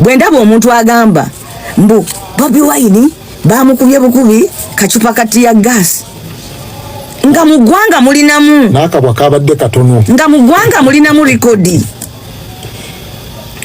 bwendaba omuntu agamba mbu Bobi Wine bamukubye bukubi kachupa kati ya gas nga mugwanga mulinamu nakabwa kabadde katono nga mugwanga mulinamu rekodi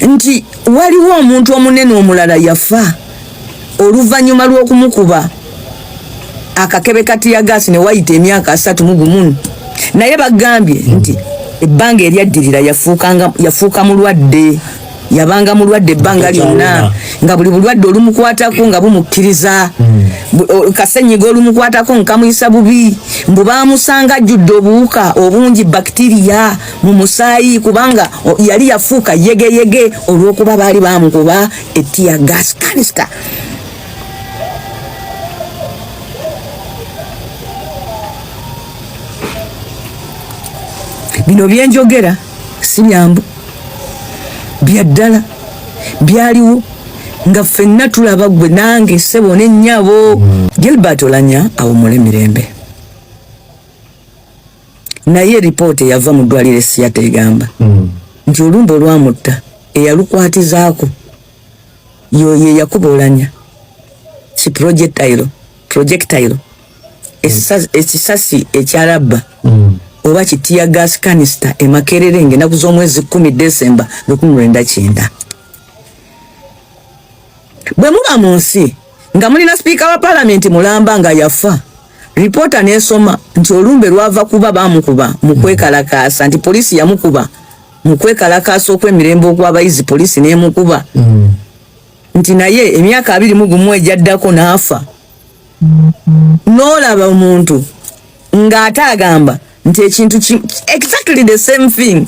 nti waliwo omuntu omunene omulala yafa oluvanyuma lw'okumukuba akakebe kati ya gas ne wayita emyaka 3 naye bagambye nti ebbanga eryaddirira yafuuka mulwadde yabanga mulwadde ebbanga lyonna nga buli bulwadde olumukwatako nga bumukkiriza kasenyiga olumukwatako nkamuyisa bubi mbu bamusanga ajjudde obuwuka obungi bakitiriya mu musaayi kubanga yali yafuuka yegeyege olw'okuba baali bamukuba ettiya gas canister. Bino byenjogera si byambu byaddala byaliwo nga ffenna tulaba gwe nange ssebo n'ennyabo. Gilbert Oulanyah awummula emirembe, naye ripoota eyava mu ddwaliro essiyata egamba nti olumbe olwamutta eyalukwatizaako ye yakuba Oulanyah ki projectile ekisasi ekyalabba oba kitiya gas canister emakerere ng'ennaku z'omwezi 10 December 1999. Bwe muba mu nsi nga mulina speaker wa parliament mulamba nga yafa, reporter n'esoma nti olumbe lwava kuba bamukuba mu kwekalakaasa nti poliisi yamukuba mu kwekalakaasa okw'emirembe okw'abayizi poliisi n'emukuba nti naye emyaka 21 ejaddako n'afa. N'olaba omuntu ng'ate agamba nti ekintu exactly the same thing.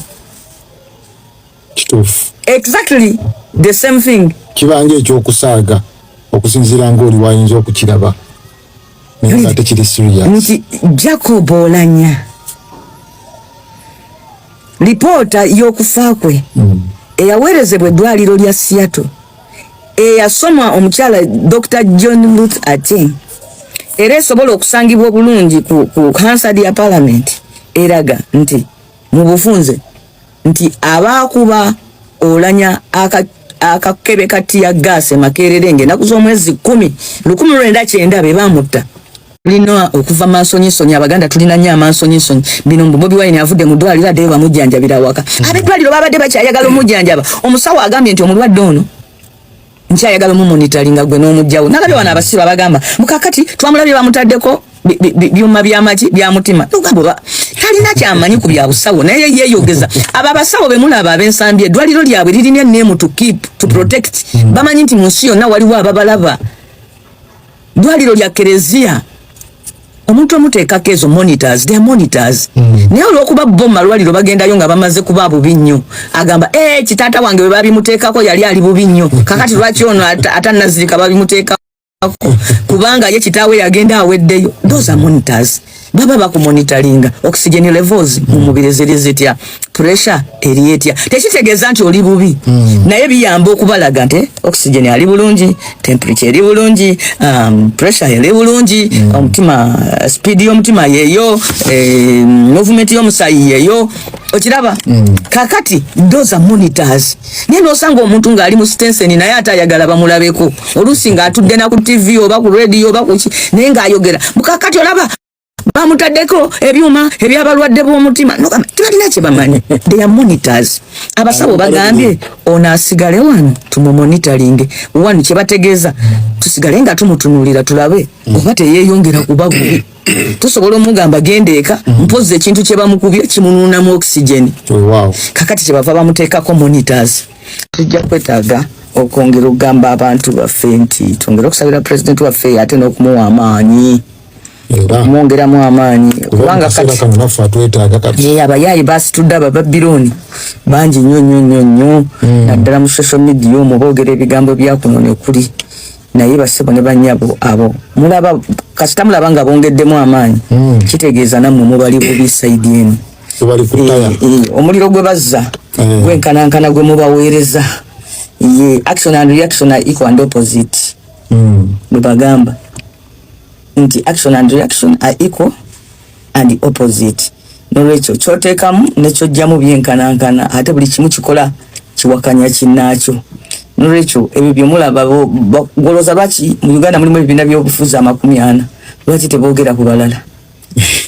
Exactly the same thing. Kibanga ekyokusaaga okusinziira ng'oli wayinza okukiraba naye nga tekiri serious. Nti Jacob Oulanyah lipoota y'okufa kwe eyaweerezebwa eddwaliro lya Seattle eyasoma omukyala Dr. John Ruth Aceng era esobola okusangibwa obulungi ku Hansard ya Parliament eraga nti mu bufunze nti abakuba Oulanyah akakebe kati ya gas emakerere ng'ennaku z'omwezi 10 1999 be bamutta. Tulina okuva mansonyisonyi, Abaganda tulina nnyo amansonyisonyi. Bino mbu Bobi Wine avudde mu ddwaliro addeyo bamujjanjabira waka. Ab'eddwaliro babadde bakyayagala omujjanjaba. Omusawo agambye nti omulwadde ono nkyayagala omumonitoringa gwe n'omugjawo. Nalabye wano abasibe abagamba mukakati twamulabye bamutaddeko byuma by'amagi bya mutima. Nugamba talina kyamanyi ku bya busawo naye yeeyogeza. Aba basawo be mulaba ab'ensambi eddwaliro lyabwe lirina name to keep to protect. Bamanyi nti mu nsi yonna waliwo ababalaba. Ddwaliro lya Kereziya omuntu omuteekako ezo monitors, they are monitors. Naye olw'okuba bo malwaliro bagendayo nga bamaze kuba bubi nnyo agamba kitaata wange bwe babimuteekako yali ali bubi nnyo kakati lwaki ono atannazirika babimuteekako kubanga ye kitaawe yagenda aweddeyo. Those are monitors. Baba bakumonitoringa oxygen levels mu mubiri ziri zitya, pressure eri etya. Tekitegeeza nti oli bubi naye biyamba okubalaga nti oxygen ali bulungi, temperature eri bulungi, pressure eri bulungi, omutima speed y'omutima yeyo, movement y'omusayi yeyo. Okiraba kakati those are monitors. Naye n'osanga omuntu ng'ali mu Stenson naye atayagala bamulabeko oluusi ng'atudde na ku TV oba ku radio oba ku ki naye ng'ayogera mukakati olaba bamutaddeko ebyuma ebyabalwadde b'omutima tebalina kye bamanyi. They are monitors. Abasawo bagambye ono asigale wano tumumonitoringe wano kye bategeeza tusigale nga tumutunuulira tulabe oba teyeeyongera kuba bubi. Tusobola omugamba gendeeka mpozi ekintu kye bamukubye kimunuunamu oxygen. Kakati kye bava bamuteekako monitors. Tujja kwetaaga okwongera okugamba abantu baffe nti twongera okusabira pulezidenti waffe ate n'okumuwa amaanyi. Mwongeramu amaanyi kubanga kati abayaayi basitudde Babiloni bangi nnyo naddala mu social media omwo boogera ebigambo byakunoone kuli naye basebo ne bannyabo abo mulaba kasita mulaba nga bongeddemu amaanyi kitegeeza nammwe mubali bubi saidi eno omuliro gwe bazza gwenkanankana gwe mubaweereza action and reaction are equal and opposite bwe bagamba nti action and reaction are equal and opposite. Nolwekyo kyoteekamu nekyojjamu byenkanankana ate buli kimu kikola kiwakanya kinnaakyo. Norecho ebyo byomulaba goloza lwaki mu Uganda mulimu ebibiina by'obufuzi 40 lwaki teboogera ku balala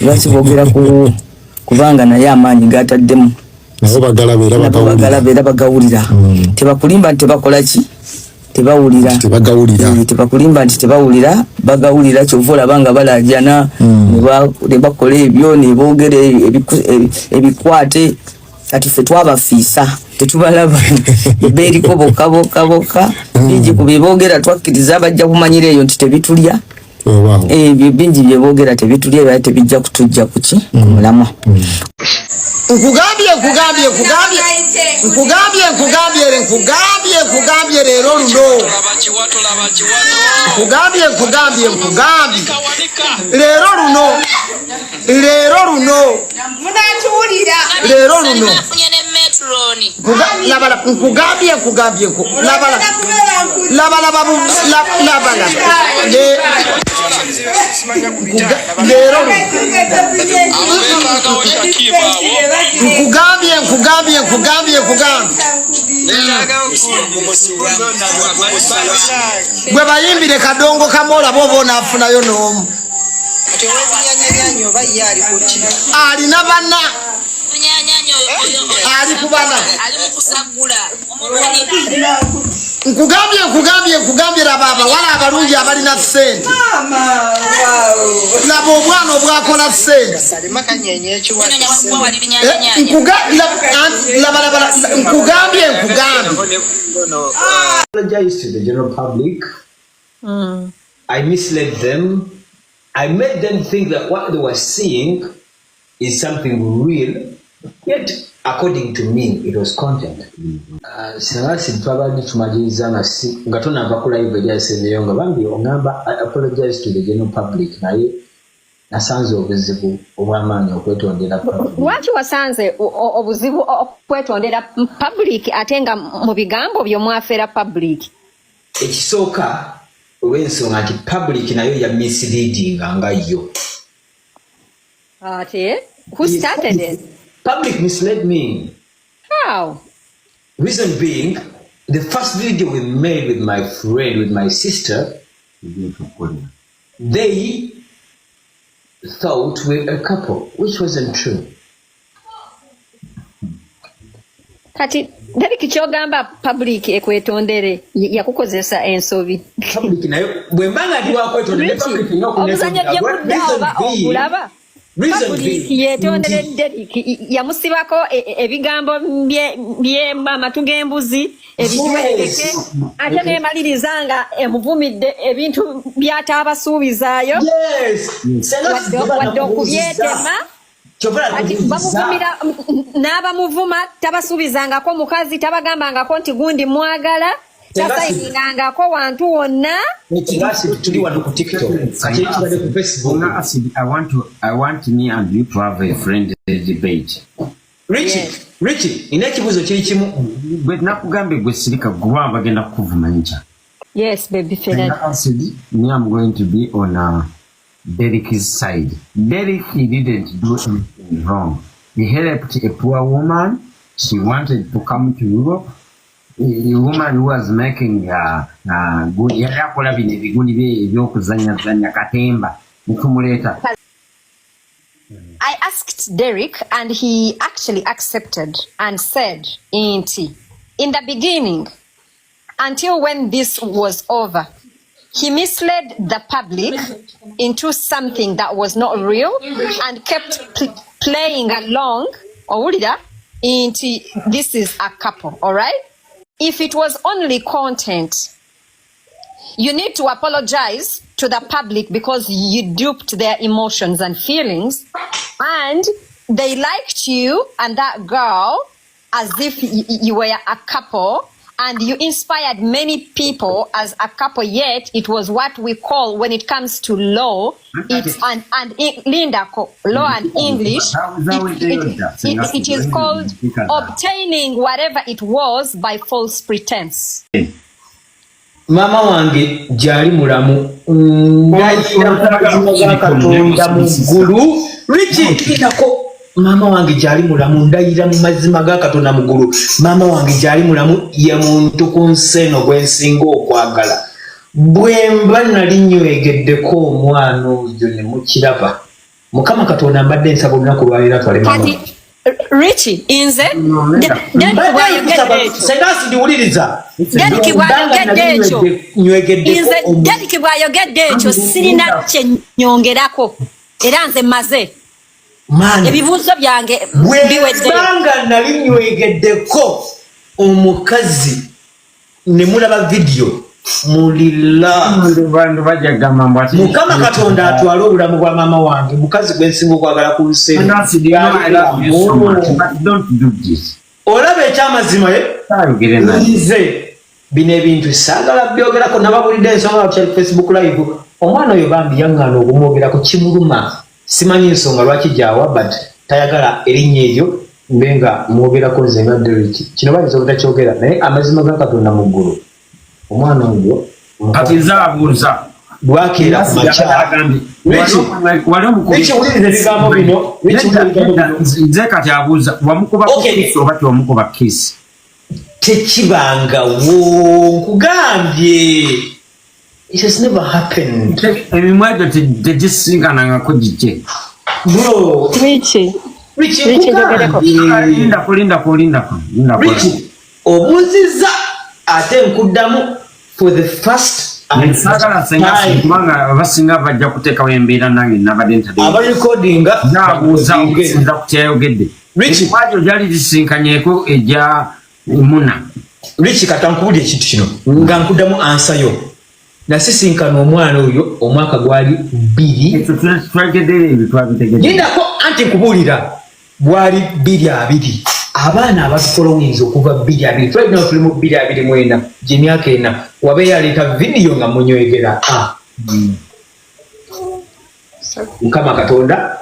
lwaki boogera kubanga naye amaanyi gataddemu nabo bagalabera bagawulira tebakulimba nti tebakola ki tebawulira tebakulimba nti tebawulira bagawulira kyova olabanga balajana ne bakola ebyo ne boogera ebikwate kati ffe twabafiisa tetubalaba beeriko bokka bingi ku byeboogera twakkiriza bajja kumanyira eyo nti tebitulya ebyo bingi byeboogera tebitulya ebyo tebijja kutujja kuki mulamwa nkugambye leero luno nkugambye leero luno munatuwulira leero luno nkugambye gwe bayimbire kadongo kamola boba onaafunayo n'omu alina bana ali kubana nkugambye laba abawala abalungi abalina ssente laba obwana obwakola ssente nkugambye apologize to the general public. I misled them. I made them think that what they were seeing is something real, yet according to me it was content. I apologize to the general public. Nasanze obuzibu obw'amaanyi okwetondera public. Lwaki wasanze obuzibu okwetondera public ate nga mu bigambo by'omwafera public? Ekisooka olw'ensonga nti public nayo ya misleading nga yo. Ate? Who started it? Public misled me. How? Reason being, the first video we made with my friend, with my sister, they thought we were a couple, which wasn't true. Kati Derek kyogamba public ekwetondere yakukozesa ensobi. Public nayo bwembanga ndi wakwetondere public n'okunezanya obulaba. Public yetondere Derek yamusibako ebigambo byemba amatu g'embuzi ebitwekeke ate n'emalirizanga emuvumidde ebintu by'ataabasuubizaayo. Wadde okubyetema ati bamuvumira n'abamuvuma tabasuubizangako mukazi tabagambangako nti gundi mwagala tasayingangako wantu wonna. I want me and you to have a friendly debate. Richie, ina ekibuuzo kiri kimu. Bwe nakugambe gwe sirika gwa bagenda kuvuma ncha. Yes, baby Fred. Me, I'm going to be on Derek's side. Derek, he didn't do anything wrong. He helped a poor woman. She wanted to come to Europe. The woman who was making good. Yakola bino ebiguni ebyokuzanya katemba mukumuleta. I asked Derek and he actually accepted and said, in the beginning, until when this was over, he misled the public into something that was not real and kept playing along, into this is a couple, all right? If it was only content, you need to apologize to the public because you duped their emotions and feelings, and they liked you and that girl as if you were a couple, and you inspired many people as a couple, yet it was what we call, when it comes to law, it's Linda, law and English, it is called obtaining whatever it was by false pretense. Mama wange jali mulamu ngayira katonda mu ggulu. Richie mama wange gyali mulamu ndayira mu mazima ga Katonda mugulu mama wange gyali mulamu ye muntu ku nseno gwensinga okwagala bwemba nali nnywegeddeko omwana oyo ne mukiraba Mukama Katonda mbadde nsaba olunaku lwalira twale mama Richie inze Senasi ndiwuliriza Deriki bwayogedde ekyo inze Deriki bwayogedde ekyo sirina kye nyongerako era nze maze ebibuuzo byange biwedde bwanga nali nnywegeddeko omukazi ne mulaba video mulila Mukama Katonda atwala obulamu bwa mama wange mukazi gwensinga okwagala ku luseno olaba ekyamazima nze bino ebintu saagala byogerako nababulidde ensonga ku Facebook live omwana oyo bambi yaŋŋaana okumwogerako kimuluma simanyi ensonga lwaki gyawa but tayagala erinnya eryo mbe nga mwogerako nze nga Derek kino bayinza obutakyogera naye amazima ga Katonda mu ggulu omwana oyo kati nzaabuuza lwakeera ku makyawuliriza ebigambo bino nze kati abuuza wamukuba kisi oba tiwamukuba kisi tekibangawo nkugambye it has never happened emimwa egyo tegisinkanangako gijje bro Richie obuuziza ate nkuddamu for the first kubanga basinga bajja kuteekawo embeera nange nabadde abarekodinga nabuuza okusinza ku kyayogedde emimwajo gyali gisinkanyeeko ejya muna Richie katankubulya ekintu kino nga nkuddamu ansayo nasisinkana omwana oyo omwaka gwali 2 lindako anti nkubuulira gwali 2 abaana abatukola oyinza okuva 2 tulina tuli mu 2 gyemyaka 4 wabeeyo aleeta vidiyo nga munywegera Mukama Katonda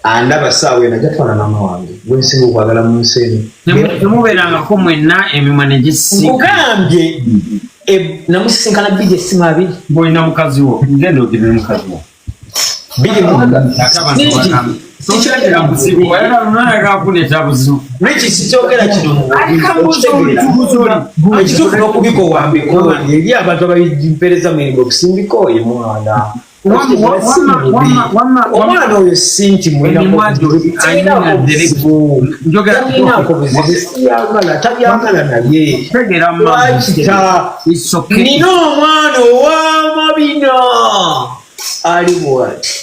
andaba saawa ena jatwala mama wange gwensinga okwagala mu nsi eno temubeerangako mwenna emimwa nkugambye namusisinkana 2 essimu 2 ng'olina mukazi wo ngenda ogirire mukazi wo sikyogera kino ekituufu n'okubika owambiko eri abantu abampereza mu inbox mbikooye mwana omwana oyo sinti tabyagala naye lwakita nina omwana ow'amabina ali bwati